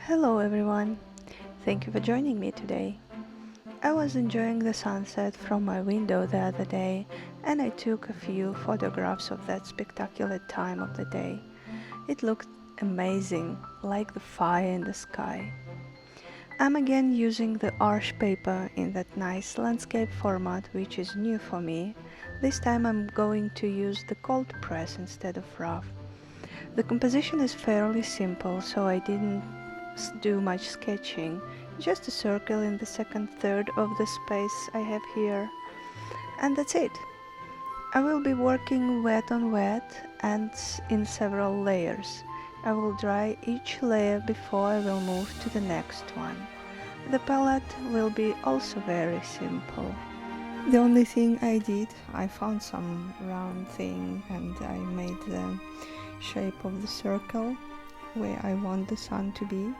Hello everyone, thank you for joining me today. I was enjoying the sunset from my window the other day and I took a few photographs of that spectacular time of the day. It looked amazing, like the fire in the sky. I'm again using the arch paper in that nice landscape format which is new for me. This time I'm going to use the cold press instead of rough. The composition is fairly simple, so I didn't do much sketching, just a circle in the second third of the space I have here. And that's it. I will be working wet on wet and in several layers. I will dry each layer before I will move to the next one. The palette will be also very simple. The only thing I did, I found some round thing and I made the shape of the circle where I want the sun to be.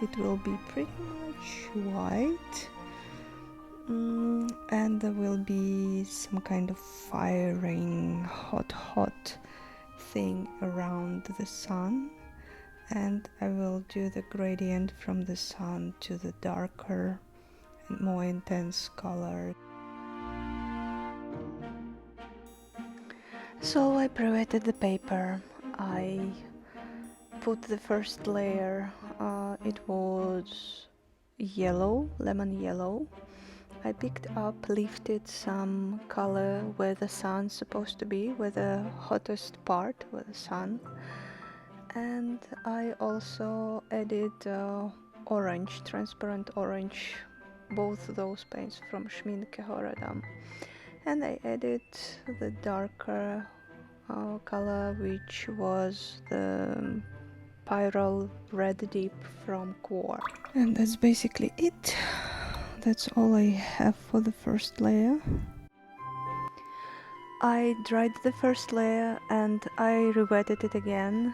It will be pretty much white and there will be some kind of firing hot thing around the sun, and I will do the gradient from the sun to the darker and more intense color. So I pre-wetted the paper. I put the first layer, it was yellow, lemon yellow. I picked up, lifted some color where the sun's supposed to be, where the hottest part, where the sun. And I also added orange, transparent orange, both those paints from Schmincke. And I added the darker color, which was the Pyrrole red dip from Quin. And that's basically it. That's all I have for the first layer. I dried the first layer and I re-wetted it again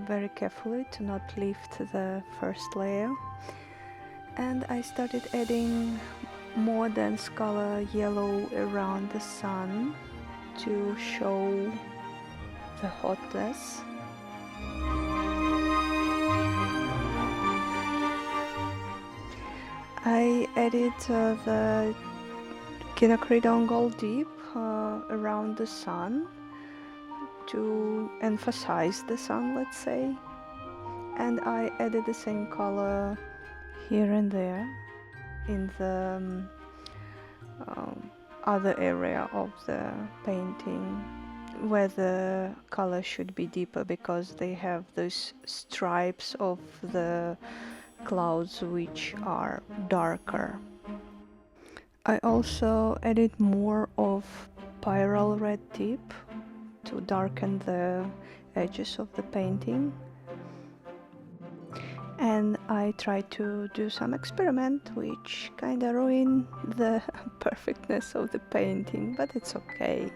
very carefully to not lift the first layer. And I started adding more dense color yellow around the sun to show the hotness. I added the quinacridone gold dip around the sun to emphasize the sun, let's say, and I added the same color here and there in the other area of the painting where the color should be deeper, because they have those stripes of the clouds which are darker. I also added more of Pyrrole red tip to darken the edges of the painting, and I tried to do some experiment which kinda ruined the perfectness of the painting, but it's okay.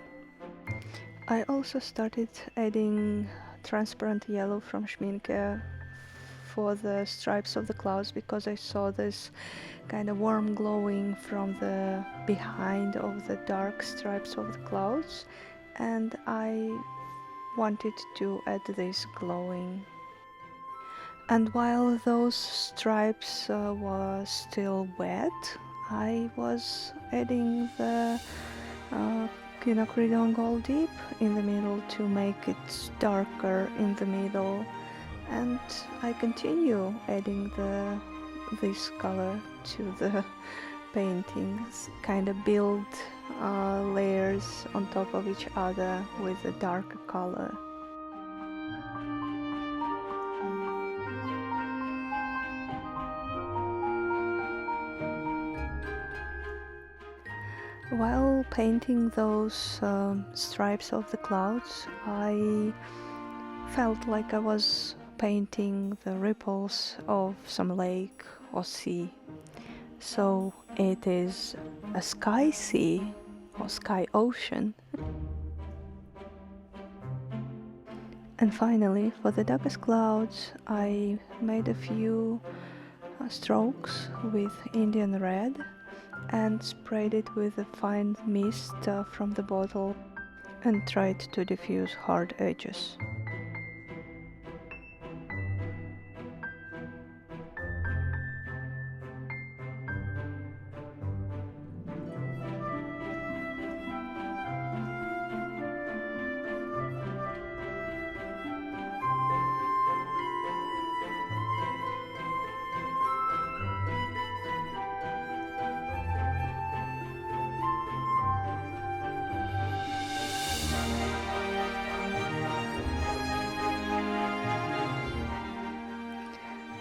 I also started adding transparent yellow from Schmincke for the stripes of the clouds, because I saw this kind of warm glowing from the behind of the dark stripes of the clouds, and I wanted to add this glowing. And while those stripes were still wet, I was adding the quinacridone gold dip in the middle to make it darker in the middle, and I continue adding this color to the paintings, kind of build layers on top of each other with a darker color. While painting those stripes of the clouds, I felt like I was painting the ripples of some lake or sea. So it is a sky sea or sky ocean. And finally, for the darkest clouds, I made a few strokes with Indian red and sprayed it with a fine mist from the bottle and tried to diffuse hard edges.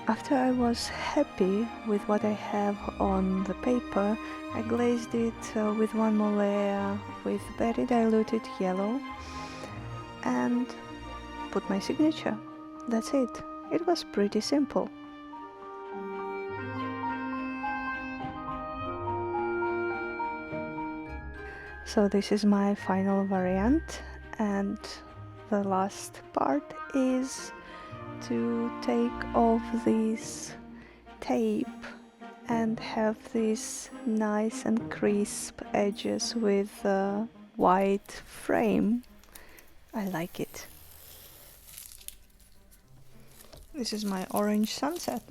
After I was happy with what I have on the paper, I glazed it with one more layer with very diluted yellow and put my signature. That's it. It was pretty simple. So this is my final variant, and the last part is to take off this tape and have these nice and crisp edges with a white frame. I like it. This is my orange sunset.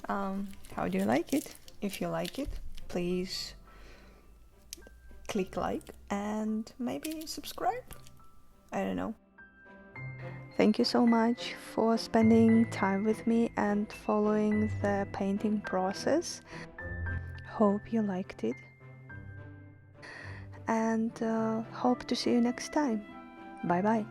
How do you like it? If you like it, please click like and maybe subscribe. I don't know. Thank you so much for spending time with me and following the painting process. Hope you liked it, and hope to see you next time. Bye bye.